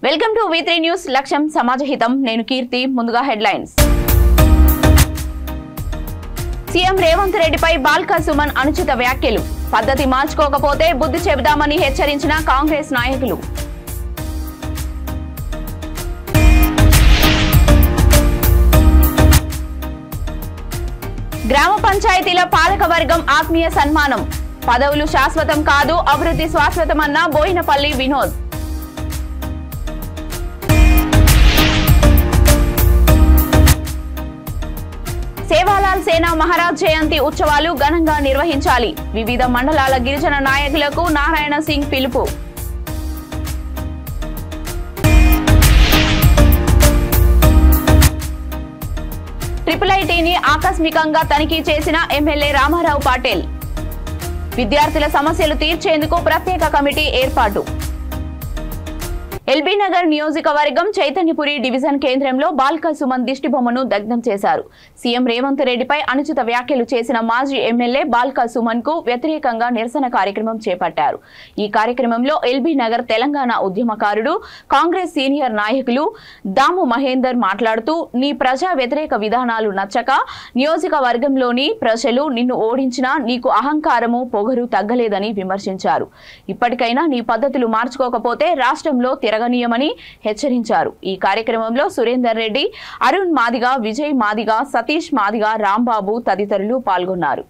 Welcome to V3 news లక్ష్యం సమాజహితం నేను కీర్తి ముందుగా హెడ్లైన్స్ సీఎం రేవంత్ రెడ్డిపై బాల్కా సుమన్ అనుచిత వ్యాఖ్యలు పద్ధతి మార్చుకోకపోతే బుద్ధి చెబుదామని హెచ్చరించిన కాంగ్రెస్ నాయకులు గ్రామ పంచాయతీల పాలకవర్గం ఆత్మీయ సన్మానం పదవులు శాశ్వతం కాదు అభివృద్ధి శాశ్వతమన్న బోయినపల్లి వినోద్ సేవాలాల్ సేనా మహారాజ్ జయంతి ఉత్సవాలు ఘనంగా నిర్వహించాలి వివిధ మండలాల గిరిజన నాయకులకు నారాయణ సింగ్ పిలుపు IITని ఆకస్మికంగా తనిఖీ చేసిన ఎమ్మెల్యే రామారావు పాటిల్ విద్యార్థుల సమస్యలు తీర్చేందుకు ప్రత్యేక కమిటీ ఏర్పాటు ఎల్బీ నగర్ నియోజకవర్గం చైతన్యపురి డివిజన్ కేంద్రంలో బాల్కా సుమన్ దిష్టిబొమ్మను దగ్ధం చేశారు సీఎం రేవంత్ రెడ్డిపై అనుచిత వ్యాఖ్యలు చేసిన మాజీ ఎమ్మెల్యే బాల్కా సుమన్ కు వ్యతిరేకంగా నిరసన కార్యక్రమం చేపట్టారు ఈ కార్యక్రమంలో ఎల్బీ నగర్ తెలంగాణ ఉద్యమకారుడు కాంగ్రెస్ సీనియర్ నాయకులు దాము మహేందర్ మాట్లాడుతూ నీ ప్రజా వ్యతిరేక విధానాలు నచ్చక నియోజకవర్గంలోని ప్రజలు నిన్ను ఓడించినా నీకు అహంకారము పొగరు తగ్గలేదని విమర్శించారు ఇప్పటికైనా నీ పద్ధతులు మార్చుకోకపోతే రాష్ట్రంలో తిరగనీయమని హెచ్చరించారు ఈ కార్యక్రమంలో సురేందర్ రెడ్డి అరుణ్ మాదిగా విజయ్ మాదిగా సతీష్ మాదిగా రాంబాబు తదితరులు పాల్గొన్నారు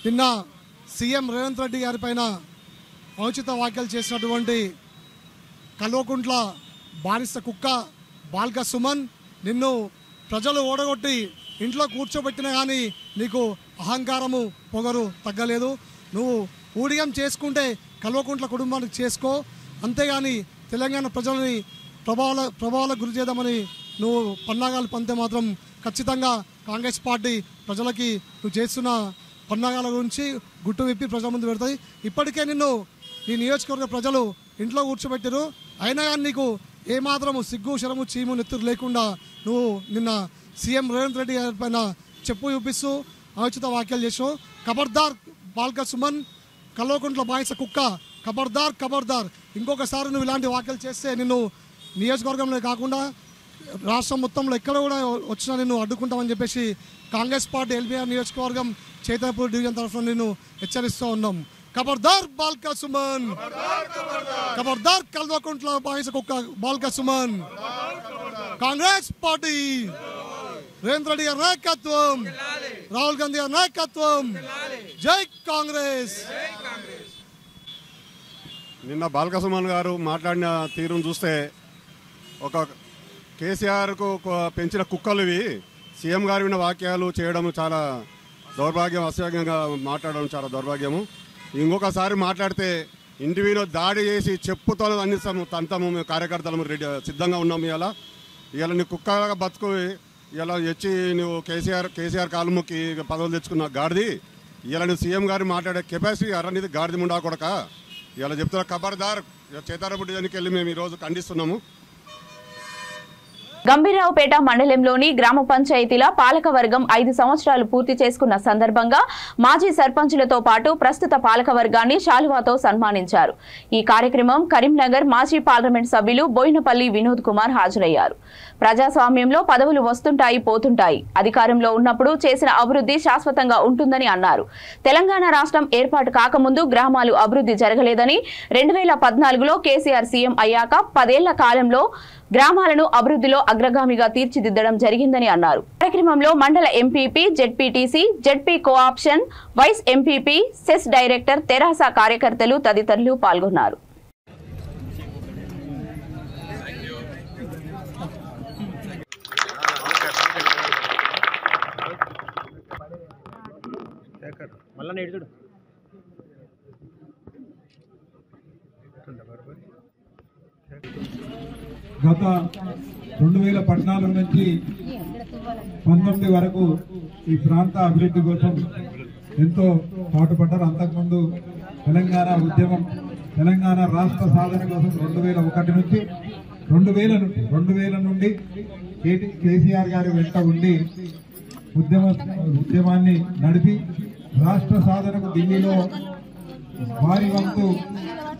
నిన్న సీఎం రేవంత్ రెడ్డి గారి పైన అనుచిత వ్యాఖ్యలు చేసినటువంటి కల్వకుంట్ల బానిస కుక్క బాల్కా సుమన్ నిన్ను ప్రజలు ఓడగొట్టి ఇంట్లో కూర్చోబెట్టినా కానీ నీకు అహంకారము పొగరు తగ్గలేదు నువ్వు ఊడియం చేసుకుంటే కల్వకుంట్ల కుటుంబానికి చేసుకో అంతేగాని తెలంగాణ ప్రజలని ప్రభావాలకు గురి చేద్దామని నువ్వు పన్నాగాలు పంతే మాత్రం ఖచ్చితంగా కాంగ్రెస్ పార్టీ ప్రజలకి నువ్వు చేస్తున్న పన్నాగాల గురించి గుట్టు విప్పి ప్రజల ముందు పెడతాయి ఇప్పటికే నిన్ను నీ నియోజకవర్గ ప్రజలు ఇంట్లో కూర్చోబెట్టారు అయినా కానీ నీకు ఏమాత్రము సిగ్గు శరము చీము నెత్తురు లేకుండా నువ్వు నిన్న సీఎం రేవంత్ రెడ్డి గారి పైన చెప్పు చూపిస్తూ అనుచిత వ్యాఖ్యలు చేసావు ఖబర్దార్ బాల్కా సుమన్ కల్వకుంట్ల బానిస కుక్క ఖబర్దార్ ఇంకొకసారి నువ్వు ఇలాంటి వ్యాఖ్యలు చేస్తే నిన్ను నియోజకవర్గంలో కాకుండా రాష్ట్రం మొత్తంలో ఎక్కడ కూడా వచ్చినా నిన్ను అడ్డుకుంటామని చెప్పేసి కాంగ్రెస్ పార్టీ ఎల్బీఆర్ నియోజకవర్గం చైతన్యపూర్ డివిజన్ తరఫున నిన్ను హెచ్చరిస్తూ ఉన్నాం ఖబర్దార్ బాల్కా సుమన్ ఖబర్దార్ కల్వకుంట్ల బానిస కుక్క బాల్కా సుమన్ కాంగ్రెస్ పార్టీ రేవంత్ రెడ్డి గారి నాయకత్వం రాహుల్ గాంధీ గారి నాయకత్వం జై కాంగ్రెస్ నిన్న బాల్కా సుమన్ గారు మాట్లాడిన తీరును చూస్తే ఒక కేసీఆర్కు పెంచిన కుక్కలు ఇవి సీఎం గారు విన్న వాక్యాలు చేయడం చాలా దౌర్భాగ్యం అసహ్యంగా మాట్లాడడం చాలా దౌర్భాగ్యము ఇంకొకసారి మాట్లాడితే ఇంటి మీద దాడి చేసి చెప్పుతో అందిస్తాము తంతము మేము కార్యకర్తలు రెడీ సిద్ధంగా ఉన్నాము ఇవాళ నీ కుక్కగా బతుకు ఇలా వచ్చి నువ్వు కేసీఆర్ కాలు మొక్కి పదవులు తెచ్చుకున్న గాడిది ఇలా నువ్వు సీఎం గారు మాట్లాడే కెపాసిటీ అరనిది గాడిది ముండా కొడక ఇలా చెప్తున్నా ఖబర్దార్ చైతన్యపూర్ డివిజన్కి వెళ్ళి మేము ఈరోజు ఖండిస్తున్నాము గంభీరావుపేట మండలంలోని గ్రామ పంచాయతీల పాలకవర్గం 5 సంవత్సరాలు పూర్తి చేసుకున్న సందర్భంగా మాజీ సర్పంచులతో పాటు ప్రస్తుత పాలకవర్గాన్ని శాలువాతో సన్మానించారు. ఈ కార్యక్రమం కరీంనగర్ మాజీ పార్లమెంట్ సభ్యులు బోయినపల్లి వినోద్ కుమార్ హాజరయ్యారు. ప్రజాస్వామ్యంలో పదవులు వస్తుంటాయి పోతుంటాయి, అధికారంలో ఉన్నప్పుడు చేసిన అభివృద్ధి శాశ్వతంగా ఉంటుందని అన్నారు. తెలంగాణ రాష్ట్రం ఏర్పాటు కాకముందు గ్రామాలు అభివృద్ధి జరగలేదని, 2014లో కేసీఆర్ సీఎం అయ్యాక 10 ఏళ్ల కాలంలో గ్రామాలను అభివృద్ధిలో అగ్రగామిగా తీర్చిదిద్దడం జరిగిందని అన్నారు. కార్యక్రమంలో మండల MPP, ZPTC, ZP co-option, vice MPP, cess director, తెరాస కార్యకర్తలు తదితరులు పాల్గొన్నారు. గత 2014 నుంచి 19 వరకు ఈ ప్రాంత అభివృద్ధి కోసం ఎంతో పాటుపడ్డారు. అంతకుముందు తెలంగాణ ఉద్యమం, తెలంగాణ రాష్ట్ర సాధన కోసం 2001 నుంచి 2000 నుండి కేసీఆర్ గారి వెంట ఉండి ఉద్యమాన్ని నడిపి రాష్ట్ర సాధనకు ఢిల్లీలో వారి వంతు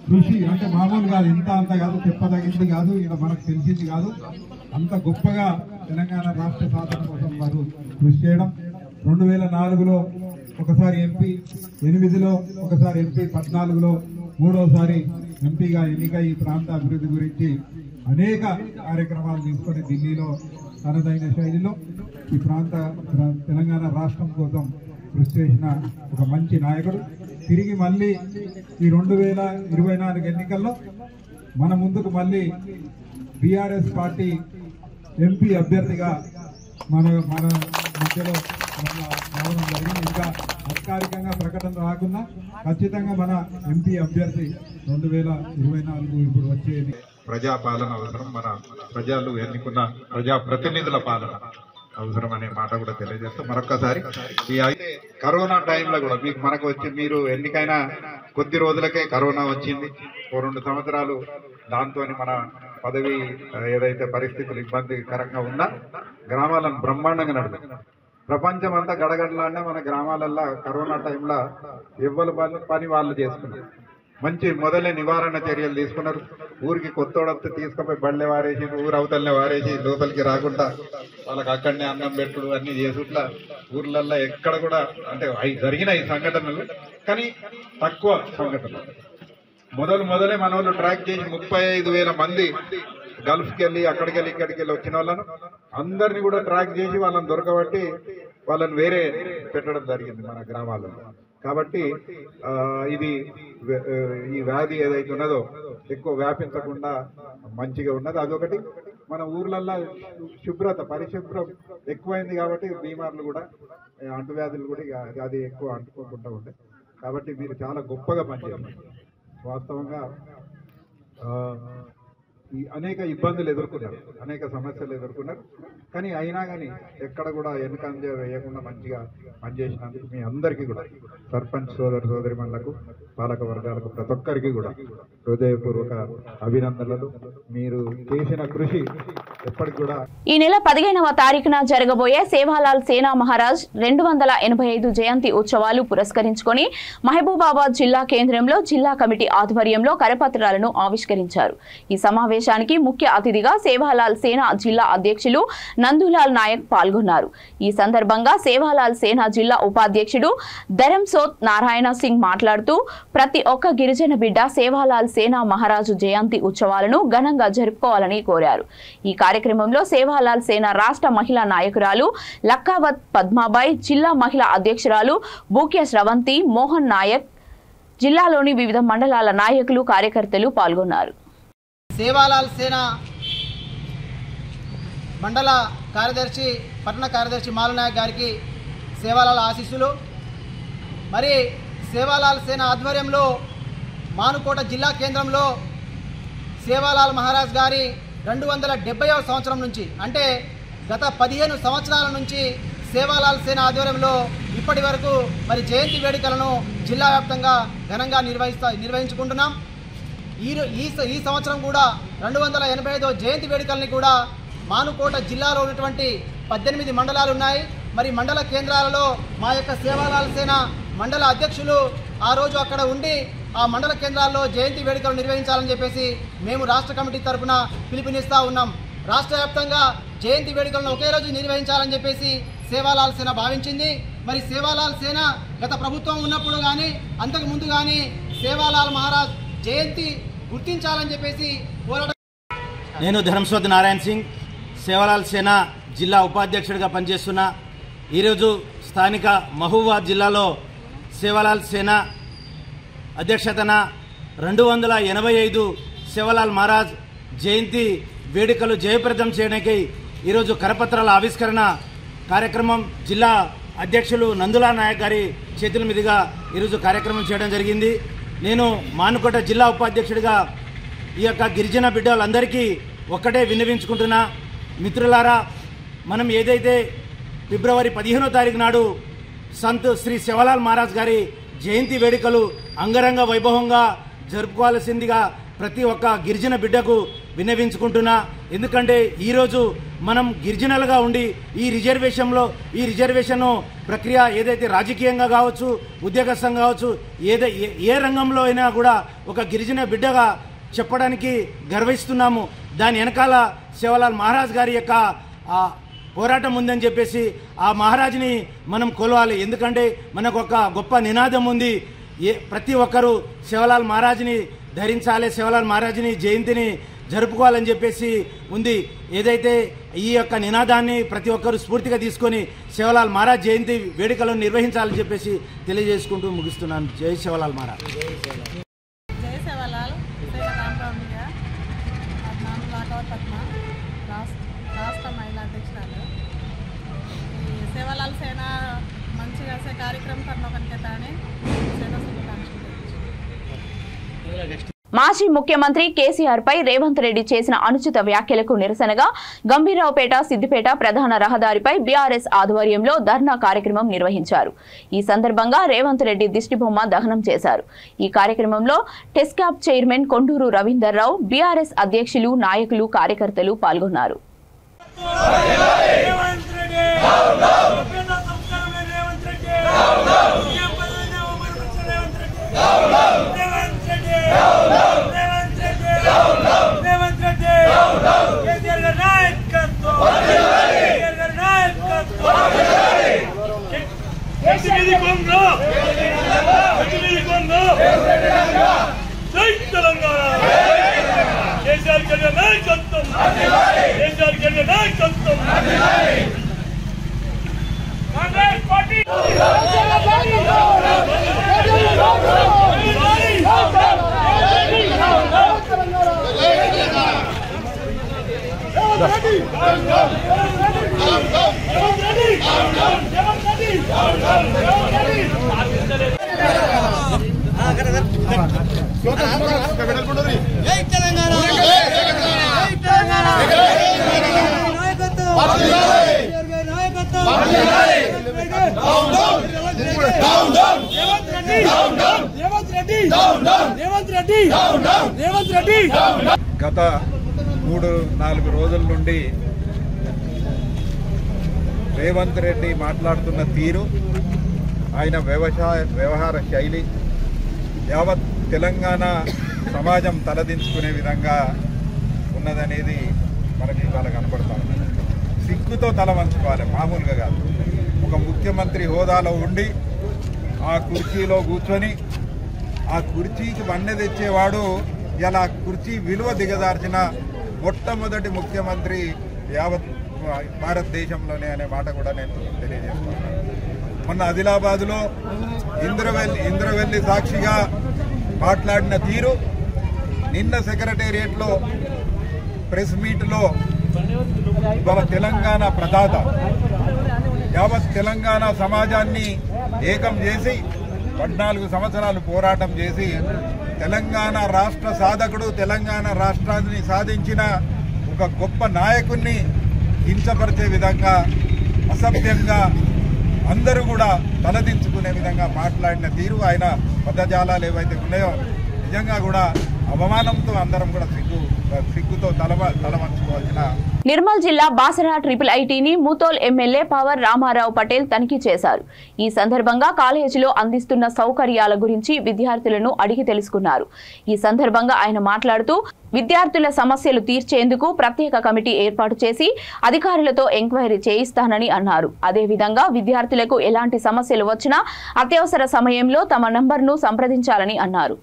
కృషి, అంటే మామూలు కాదు, ఇంత అంత కాదు, చెప్పదగింది కాదు, ఇలా మనకు తెలిసింది కాదు, అంత గొప్పగా తెలంగాణ రాష్ట్ర సాధన కోసం వారు కృషి చేయడం. 2004లో ఒకసారి ఎంపీ, 8లో ఒకసారి ఎంపీ, 14లో మూడోసారి ఎంపీగా ఎన్నికై ఈ ప్రాంత అభివృద్ధి గురించి అనేక కార్యక్రమాలు తీసుకొని ఢిల్లీలో తనదైన శైలిలో ఈ తెలంగాణ రాష్ట్రం కోసం కృషి చేసిన ఒక మంచి నాయకుడు. తిరిగి మళ్ళీ ఈ 2024 ఎన్నికల్లో మన ముందుకు మళ్ళీ బీఆర్ఎస్ పార్టీ ఎంపీ అభ్యర్థిగా మన మధ్యలో రావడం జరిగింది. ఇంకా అధికారికంగా ప్రకటన రాకుండా ఖచ్చితంగా మన ఎంపీ అభ్యర్థి 2024 ఇప్పుడు వచ్చేది. ప్రజాపాలన అవసరం, మన ప్రజలు ఎన్నుకున్న ప్రజాప్రతినిధుల పాలన అవసరం అనే మాట కూడా తెలియజేస్తూ మరొక్కసారి ఈ అయితే కరోనా టైంలో కూడా మనకు వచ్చి మీరు ఎన్నికైనా కొద్ది రోజులకే కరోనా వచ్చింది. 2 సంవత్సరాలు దాంతో మన పదవి ఏదైతే పరిస్థితులు ఇబ్బందికరంగా ఉన్నా గ్రామాలను బ్రహ్మాండంగా నడిపి ప్రపంచం అంతా గడగడలాడినా మన గ్రామాలల్లో కరోనా టైంలో ఎవ్వరు పని వాళ్ళు చేసుకున్నారు. మంచి మొదలే నివారణ చర్యలు తీసుకున్నారు. ఊరికి కొత్తోడొస్తే తీసుకుపోయి బళ్ళే వారేసి, ఊరు అవతలనే వారేసి లోపలికి రాకుండా వాళ్ళకి అక్కడనే అన్నం పెట్టుడు అన్ని చేసుట్లా ఊర్లల్లో ఎక్కడ కూడా అంటే జరిగిన ఈ సంఘటనలు, కానీ తక్కువ సంఘటనలు. మొదలే మన వాళ్ళు ట్రాక్ చేసి 35,000 మంది గల్ఫ్కి వెళ్ళి అక్కడికి వెళ్ళి ఇక్కడికి వెళ్ళి వచ్చిన వాళ్ళను అందరినీ కూడా ట్రాక్ చేసి వాళ్ళని దొరకబట్టి వాళ్ళని వేరే పెట్టడం జరిగింది మన గ్రామాలలో. కాబట్టి ఈ వ్యాధి ఏదైతే ఉన్నదో ఎక్కువ వ్యాపించకుండా మంచిగా ఉన్నది. అదొకటి. మన ఊర్లల్లో శుభ్రత, పరిశుభ్రం ఎక్కువైంది కాబట్టి బీమార్లు కూడా, అంటువ్యాధులు కూడా అది ఎక్కువ అంటుకోకుండా ఉండే. కాబట్టి మీరు చాలా గొప్పగా పనిచేయాలి. వాస్తవంగా ఈ అనేక ఇబ్బందులు ఎదుర్కొన్నారు, అనేక సమస్యలు ఎదుర్కొన్నారు. కానీ అయినా కానీ ఎక్కడ కూడా వెనుకంజ వేయకుండా మంచిగా పనిచేసినందుకు మీ అందరికీ కూడా, సర్పంచ్ సోదరిమణులకు, పాలక వర్గాలకు, ప్రతి ఒక్కరికి కూడా హృదయపూర్వక అభినందనలు. మీరు చేసిన కృషి ఎప్పటికి కూడా. ఈ నెల 15వ తారీఖున జరగబోయే సేవాలాల్ సేనా మహారాజ్ 285 జయంతి ఉత్సవాలు పురస్కరించుకొని మహబూబాబాద్ జిల్లా కేంద్రంలో జిల్లా కమిటీ ఆధ్వర్యంలో కరపత్రాలను ఆవిష్కరించారు. ఈ సమావేశానికి ముఖ్య అతిథిగా సేవాలాల్ సేనా జిల్లా అధ్యక్షులు నందులాల్ నాయక్ పాల్గొన్నారు. ఈ సందర్భంగా సేవాలాల్ సేనా జిల్లా ఉపాధ్యక్షుడు ధరంసోత్ నారాయణ సింగ్ మాట్లాడుతూ ప్రతి ఒక్క గిరిజన బిడ్డ సేవాలాల్ సేనా మహారాజు జయంతి ఉత్సవాలను ఘనంగా జరుపుకోవాలని కోరారు. ఈ కార్యక్రమంలో సేవాలాల్ సేనా రాష్ట్ర మహిళా నాయకురాలు లక్కావత్ పద్మాబాయ్, జిల్లా మహిళా అధ్యక్షురాలు బూక్య స్రవంతి, మోహన్ నాయక్, జిల్లాలోని వివిధ మండలాల నాయకులు, కార్యకర్తలు పాల్గొన్నారు. సేవాలాల్ సేనా మండల కార్యదర్శి, పట్టణ కార్యదర్శి మాలనాయక్ గారికి సేవాలాల్ ఆశీస్సులు. మరి సేవాలాల్ సేన ఆధ్వర్యంలో మానుకోట జిల్లా కేంద్రంలో సేవాలాల్ మహారాజ్ గారి 270వ సంవత్సరం నుంచి, అంటే గత 15 సంవత్సరాల నుంచి సేవాలాల్ సేన ఆధ్వర్యంలో ఇప్పటి వరకు మరి జయంతి వేడుకలను జిల్లా వ్యాప్తంగా ఘనంగా నిర్వహించుకుంటున్నాం. ఈ సంవత్సరం కూడా 285వ జయంతి వేడుకల్ని కూడా మానుకోట జిల్లాలో ఉన్నటువంటి 18 మండలాలు ఉన్నాయి. మరి మండల కేంద్రాలలో మా యొక్క సేవాలాల్ సేన మండల అధ్యక్షులు ఆ రోజు అక్కడ ఉండి ఆ మండల కేంద్రాల్లో జయంతి వేడుకలు నిర్వహించాలని చెప్పేసి మేము రాష్ట్ర కమిటీ తరఫున పిలుపునిస్తూ ఉన్నాం. రాష్ట్ర వ్యాప్తంగా జయంతి వేడుకలను ఒకే రోజు నిర్వహించాలని చెప్పేసి సేవాలాల్ సేన భావించింది. మరి సేవాలాల్ సేన గత ప్రభుత్వం ఉన్నప్పుడు కానీ అంతకు ముందు కానీ సేవాలాల్ మహారాజ్ జయంతి గుర్తించాలని చెప్పేసి పోరాటం. నేను ధర్మస్వత్ నారాయణ సింగ్ సేవాలాల్ సేన జిల్లా ఉపాధ్యక్షుడిగా పనిచేస్తున్నా. ఈరోజు స్థానిక మహబూబాబాద్ జిల్లాలో సేవాలాల్ సేన అధ్యక్షతన 285 సేవాలాల్ మహారాజ్ జయంతి వేడుకలు జయప్రదం చేయడానికి ఈరోజు కరపత్రాల ఆవిష్కరణ కార్యక్రమం జిల్లా అధ్యక్షులు నందులా నాయక్ గారి చేతుల మీదుగా ఈరోజు కార్యక్రమం చేయడం జరిగింది. నేను మానుకోట జిల్లా ఉపాధ్యక్షుడిగా ఈ యొక్క గిరిజన బిడ్డలందరికీ ఒక్కటే విన్నవించుకుంటున్నా. మిత్రులారా, మనం ఏదైతే ఫిబ్రవరి 15వ తారీఖు నాడు సంత్ శ్రీ సేవాలాల్ మహారాజ్ గారి జయంతి వేడుకలు అంగరంగ వైభవంగా జరుపుకోవాల్సిందిగా ప్రతి ఒక్క గిరిజన బిడ్డకు విన్నవించుకుంటున్నా. ఎందుకంటే ఈరోజు మనం గిరిజనులుగా ఉండి ఈ రిజర్వేషన్ ప్రక్రియ ఏదైతే రాజకీయంగా కావచ్చు, ఉద్యోగస్థంగా కావచ్చు, ఏ రంగంలో అయినా కూడా ఒక గిరిజన బిడ్డగా చెప్పడానికి గర్విస్తున్నాము. దాని వెనకాల సేవాలాల్ మహారాజ్ గారి యొక్క పోరాటం ఉందని చెప్పేసి ఆ మహారాజుని మనం కొలవాలి. ఎందుకంటే మనకు ఒక గొప్ప నినాదం ఉంది, ప్రతి ఒక్కరూ సేవాలాల్ మహారాజుని ధరించాలి, సేవాలాల్ మహారాజుని జయంతిని జరుపుకోవాలని చెప్పేసి ఉంది. ఏదైతే ఈ యొక్క నినాదాన్ని ప్రతి ఒక్కరూ స్ఫూర్తిగా తీసుకొని సేవాలాల్ మహారాజ్ జయంతి వేడుకలను నిర్వహించాలని చెప్పేసి తెలియజేసుకుంటూ ముగిస్తున్నాను. జై సేవాలాల్ మహారాజ్. జై సేవాలాల్ పద్మ రాష్ట్ర మహిళా అధ్యక్షురాలు. ఈ సేవాలాల్ సేన మంచిగా కార్యక్రమం కర్నోకనికేతాని సేన మాజీ ముఖ్యమంత్రి కేసీఆర్ పై రేవంత్ రెడ్డి చేసిన అనుచిత వ్యాఖ్యలకు నిరసనగా గంభీరావుపేట సిద్దిపేట ప్రధాన రహదారిపై బీఆర్ఎస్ ఆధ్వర్యంలో ధర్నా కార్యక్రమం నిర్వహించారు. ఈ సందర్భంగా రేవంత్ రెడ్డి దిష్టిబొమ్మ దహనం చేశారు. ఈ కార్యక్రమంలో టెస్కాప్ చైర్మన్ కొండూరు రవీందర్రావు, బీఆర్ఎస్ అధ్యక్షులు, నాయకులు, కార్యకర్తలు పాల్గొన్నారు. గత 3-4 రోజుల నుండి రేవంత్ రెడ్డి మాట్లాడుతున్న తీరు, ఆయన వ్యవహార శైలి యావత్ తెలంగాణ సమాజం తలదించుకునే విధంగా ఉన్నదనేది మనకి ఇవాళ కనపడతా ఉన్నది. సిగ్గుతో తల వంచుకోవాలి, మామూలుగా కాదు. ఒక ముఖ్యమంత్రి హోదాలో ఉండి ఆ కుర్చీలో కూర్చొని ఆ కుర్చీకి వన్నె తెచ్చేవాడు ఇలా కుర్చీ విలువ దిగదార్చిన మొట్టమొదటి ముఖ్యమంత్రి యావత్ భారతదేశంలోనే అనే మాట కూడా నేను తెలియజేస్తున్నాను. మొన్న ఆదిలాబాద్లో ఇంద్రవెల్లి సాక్షిగా మాట్లాడిన తీరు, నిన్న సెక్రటేరియట్లో ప్రెస్ మీట్లో ఇవాళ తెలంగాణ ప్రదాత యావత్ తెలంగాణ సమాజాన్ని ఏకం చేసి 14 సంవత్సరాలు పోరాటం చేసి తెలంగాణ రాష్ట్ర సాధకుడు, తెలంగాణ రాష్ట్రాన్ని సాధించిన ఒక గొప్ప నాయకుడిని కించపరిచే విధంగా, అసభ్యంగా అందరూ కూడా తలదించుకునే విధంగా మాట్లాడిన తీరు, ఆయన పదజాలాలు ఏవైతే ఉన్నాయో నిజంగా కూడా అవమానంతో అందరం కూడా సిగ్గుతో తలవంచుకోవాల్సిన. నిర్మల్ జిల్లా బాసరా IIITని ముతోల్ ఎమ్మెల్యే పవర్ రామారావు పటేల్ తనిఖీ చేశారు. ఈ సందర్భంగా కాలేజీలో అందిస్తున్న సౌకర్యాల గురించి విద్యార్థులను అడిగి తెలుసుకున్నారు. ఈ సందర్భంగా ఆయన మాట్లాడుతూ విద్యార్థుల సమస్యలు తీర్చేందుకు ప్రత్యేక కమిటీ ఏర్పాటు చేసి అధికారులతో ఎంక్వైరీ చేయిస్తానని అన్నారు. అదేవిధంగా విద్యార్థులకు ఎలాంటి సమస్యలు వచ్చినా అత్యవసర సమయంలో తమ నంబర్ను సంప్రదించాలని అన్నారు.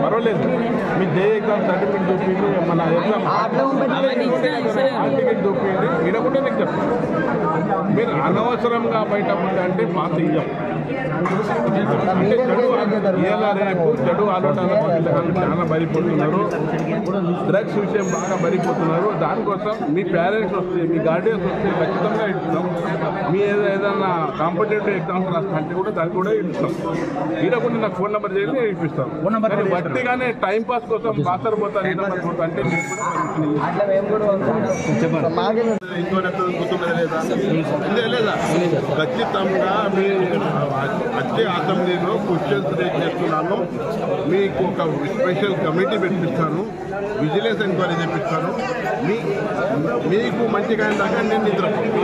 పర్వాలేదు, మీ జే ఎగ్జామ్ సర్టిఫికేట్ చూపించి మన ఎగ్జామ్ టికెట్ చూపించి వినకుండా నీకు చెప్తాను. మీరు అనవసరంగా బయట అంటే పాస్ ఇయ్యం. అంటే చెడు ఆలోచనలకు పిల్లలు చాలా బలిపోతున్నారు. డ్రగ్స్ విషయం బాగా బలిపోతున్నారు. దానికోసం మీ పేరెంట్స్ వస్తే, మీ గార్డియన్స్ వస్తే ఖచ్చితంగా ఇస్తాం. మీ ఏదైనా కాంపిటేటివ్ ఎగ్జామ్స్ రాస్తా అంటే కూడా దానికి కూడా ఇస్తాం. ఇవ్వకుండా నాకు ఫోన్ నెంబర్ చేసి నేను ఇప్పిస్తాను. బట్టిగానే టైం పాస్ కోసం బాసర్ పోతారు అంటే ఖచ్చితంగా మీ వచ్చే అసెంబ్లీలో క్వశ్చన్స్ రేజ్ చేస్తున్నాను. మీకు ఒక స్పెషల్ కమిటీ పెట్టిస్తాను, విజిలెన్స్ ఎంక్వైరీ చేపిస్తాను. మీకు మంచిగా దాకా నేను నిద్రపోతాను.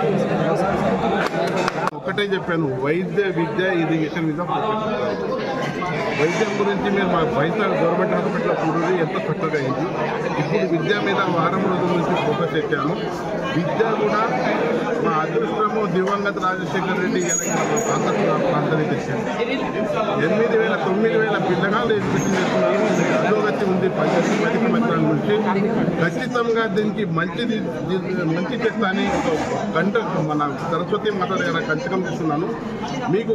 ఒకటే చెప్పాను, వైద్య విద్య ఎడ్యుకేషన్ మీద వైద్యం గురించి మీరు మా వైజాగ్ గవర్నమెంట్ హాస్పిటల్లో చూడండి ఎంత చక్కగా అయింది. ఇప్పుడు విద్య మీద వారం రోజుల నుంచి ఫోకస్ పెట్టాను. విద్య కూడా మా అదృష్టము దివంగత రాజశేఖర రెడ్డి ప్రాంతాన్ని తెచ్చాను. 8,000 9,000 పిల్లగాళ్ళు ఎడ్యుకేషన్ చేస్తున్నారు. అధోగతి ఉంది 10 సంవత్సరాల నుంచి. ఖచ్చితంగా దీనికి మంచి చేస్తానని మన సరస్వతి మాత దగ్గర కంచకం చేస్తున్నాను. మీకు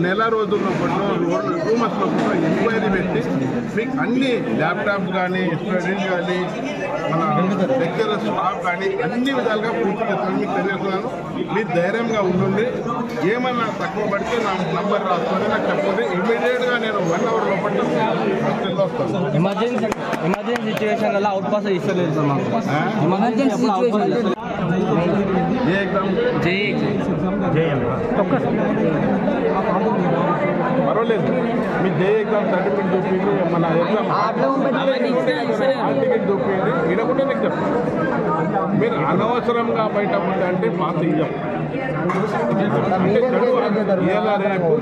నెల రోజుల్లో 2 మంత్స్లో కూడా ఎంక్వైరీ పెట్టి మీకు అన్ని ల్యాప్టాప్ కానీ, స్టడీస్ కానీ, మన లెక్చరర్ స్టాఫ్ కానీ అన్ని విధాలుగా పూర్తి చేస్తాను. మీకు తెలియజేస్తున్నాను. మీరు ధైర్యంగా ఉండండి. ఏమన్నా తక్కువ పడితే నా నంబర్ రాసుకొని నాకు చెప్పండి. ఇమీడియట్గా నేను 1 అవర్ లోపల హాస్టల్లో వస్తాను. ఎమర్జెన్సీ సిచ్యువేషన్ వల్ల అవుట్ పాస్ ఇస్తలేదు సార్ మాకు. ఎమర్జెన్సీ సిచ్యువేషన్ పర్వాలేదు, మీ జే ఎగ్జామ్ సర్టిఫికేట్ చూపించి మన ఎగ్జామ్ టికెట్ చూపించి వినకుండా నీకు చెప్తాను. మీరు అనవసరంగా బయట అంటే పాస్ ఇయ్యం. అంటే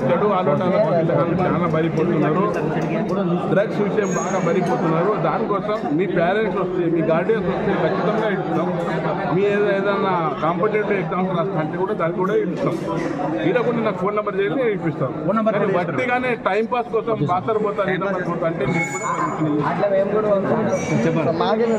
చెడు ఆలోచనలకు పిల్లలు చాలా బలిపోతున్నారు. డ్రగ్స్ విషయం బాగా బలిపోతున్నారు. దానికోసం మీ పేరెంట్స్ వస్తే, మీ గార్డియన్స్ వస్తే ఖచ్చితంగా ఇస్తాం. మీ ఏదైనా కాంపిటేటివ్ ఎగ్జామ్స్ రాస్తా అంటే కూడా దానికి కూడా ఇస్తాం. ఇవ్వకుండా నాకు ఫోన్ నెంబర్ చేసి నేను ఇప్పిస్తాను. బట్టిగానే టైం పాస్ కోసం బాసర్ పోతారు అంటే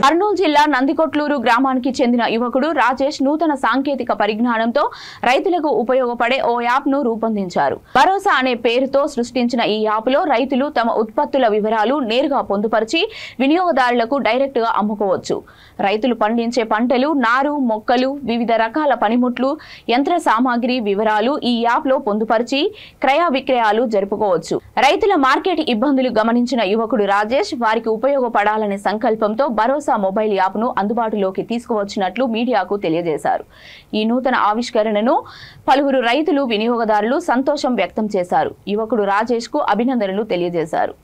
కర్నూలు జిల్లా నందికొట్లూరు గ్రామానికి చెందిన యువకుడు రాజేష్ నూతన సాంకేతిక పరిజ్ఞానంతో రైతులకు ఉపయోగపడే ఓ యాప్ ను రూపొందించారు. భరోసా అనే పేరుతో సృష్టించిన ఈ యాప్ లో రైతులు తమ ఉత్పత్తుల వివరాలు నేరుగా పొందుపరిచి వినియోగదారులకు డైరెక్ట్ గా అమ్ముకోవచ్చు. రైతులు పండించే పంటలు, నారు, మొక్కలు, వివిధ రకాల పనిముట్లు, యంత్ర సామాగ్రి వివరాలు ఈ యాప్ లో పొందుపరిచి క్రయ విక్రయాలు జరుపుకోవచ్చు. రైతుల మార్కెట్ ఇబ్బందులు గమనించిన యువకుడు రాజేష్ వారికి ఉపయోగపడాలనే సంకల్పంతో భరోసా మొబైల్ యాప్ ను అందుబాటులోకి తీసుకువచ్చినట్లు మీడియాకు తెలియజేశారు. ఈ నూతన ఆవిష్కరణను పలువురు రైతులు, వినియోగదారులు సంతోషం వ్యక్తం చేశారు. యువకుడు రాజేష్ కు అభినందనలు తెలియజేశారు.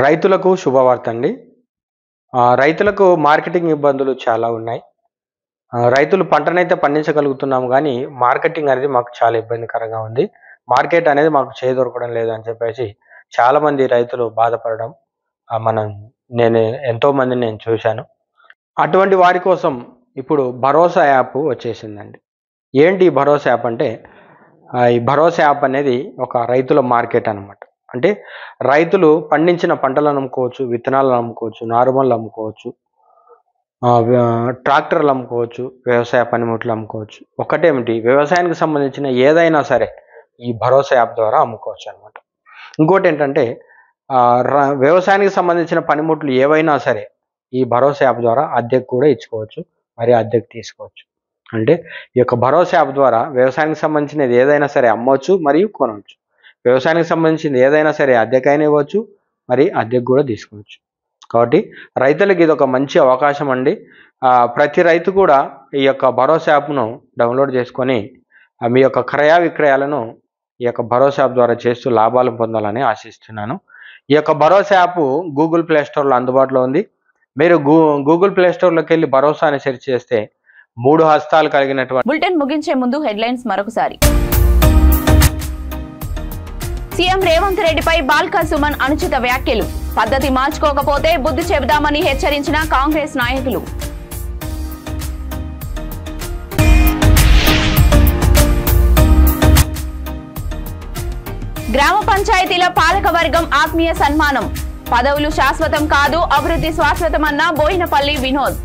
రైతులకు శుభవార్త అండి. రైతులకు మార్కెటింగ్ ఇబ్బందులు చాలా ఉన్నాయి. రైతులు పంటనైతే పండించగలుగుతున్నాము, కానీ మార్కెటింగ్ అనేది మాకు చాలా ఇబ్బందికరంగా ఉంది. మార్కెట్ అనేది మాకు దొరకడం లేదు అని చెప్పేసి చాలామంది రైతులు బాధపడడం నేను ఎంతోమందిని నేను చూశాను. అటువంటి వారి కోసం ఇప్పుడు భరోసా యాప్ వచ్చేసిందండి. ఏంటి భరోసా యాప్ అంటే, ఈ భరోసా యాప్ అనేది ఒక రైతుల మార్కెట్ అనమాట. అంటే రైతులు పండించిన పంటలను అమ్ముకోవచ్చు, విత్తనాలను అమ్ముకోవచ్చు, నారుమళ్ళు అమ్ముకోవచ్చు, ట్రాక్టర్లు అమ్ముకోవచ్చు, వ్యవసాయ పనిముట్లు అమ్ముకోవచ్చు. ఒకటేమిటి, వ్యవసాయానికి సంబంధించిన ఏదైనా సరే ఈ భరోసా యాప్ ద్వారా అమ్ముకోవచ్చు అనమాట. ఇంకోటి ఏంటంటే, వ్యవసాయానికి సంబంధించిన పనిముట్లు ఏవైనా సరే ఈ భరోసా యాప్ ద్వారా అద్దెకు కూడా ఇచ్చుకోవచ్చు, మరి అద్దెకు తీసుకోవచ్చు. అంటే ఈ యొక్క భరోసా యాప్ ద్వారా వ్యవసాయానికి సంబంధించినది ఏదైనా సరే అమ్మవచ్చు మరియు కొనవచ్చు. వ్యవసాయానికి సంబంధించింది ఏదైనా సరే అద్దెకైనా ఇవ్వచ్చు, మరి అద్దెకు కూడా తీసుకోవచ్చు. కాబట్టి రైతులకు ఇది ఒక మంచి అవకాశం అండి. ప్రతి రైతు కూడా ఈ యొక్క భరోసా యాప్ను డౌన్లోడ్ చేసుకొని మీ యొక్క క్రయ విక్రయాలను ఈ యొక్క భరోసా యాప్ ద్వారా చేస్తూ లాభాలు పొందాలని ఆశిస్తున్నాను. ఈ యొక్క భరోసా యాప్ గూగుల్ ప్లే స్టోర్లో అందుబాటులో ఉంది. మీరు గూగుల్ ప్లే స్టోర్లోకి వెళ్ళి భరోసా అని సెర్చ్ చేస్తే 3 హస్తాలు కలిగినటువంటి. బులెటిన్ ముగించే ముందు హెడ్లైన్స్ మరొకసారి. సీఎం రేవంత్ రెడ్డిపై బాల్కా సుమన్ అనుచిత వ్యాఖ్యలు. పద్ధతి మార్చుకోకపోతే బుద్ధి చెబుదామని హెచ్చరించిన కాంగ్రెస్ నాయకులు. గ్రామ పంచాయతీల పాలకవర్గం ఆత్మీయ సన్మానం. పదవులు శాశ్వతం కాదు, అభివృద్ధి శాశ్వతమన్న బోయినపల్లి వినోద్.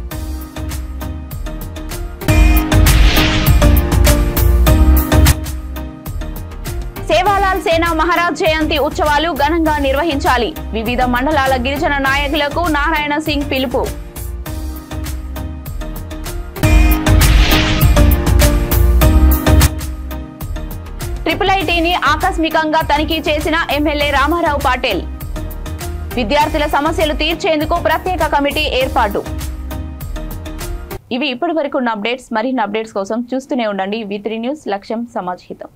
సేవాలాల్ సేనా మహారాజ్ జయంతి ఉత్సవాలు ఘనంగా నిర్వహించాలి. వివిధ మండలాల గిరిజన నాయకులకు నారాయణ సింగ్ పిలుపు. IIITని ఆకస్మికంగా తనిఖీ చేసిన ఎమ్మెల్యే రామారావు పాటిల్. విద్యార్థుల సమస్యలు తీర్చేందుకు ప్రత్యేక కమిటీ ఏర్పాటు. ఇవి ఇప్పటివరకు ఉన్న అప్డేట్స్. మరిన్ని అప్డేట్స్ కోసం చూస్తూనే ఉండండి V3 న్యూస్. లక్ష్యం సమాజ్ హితం.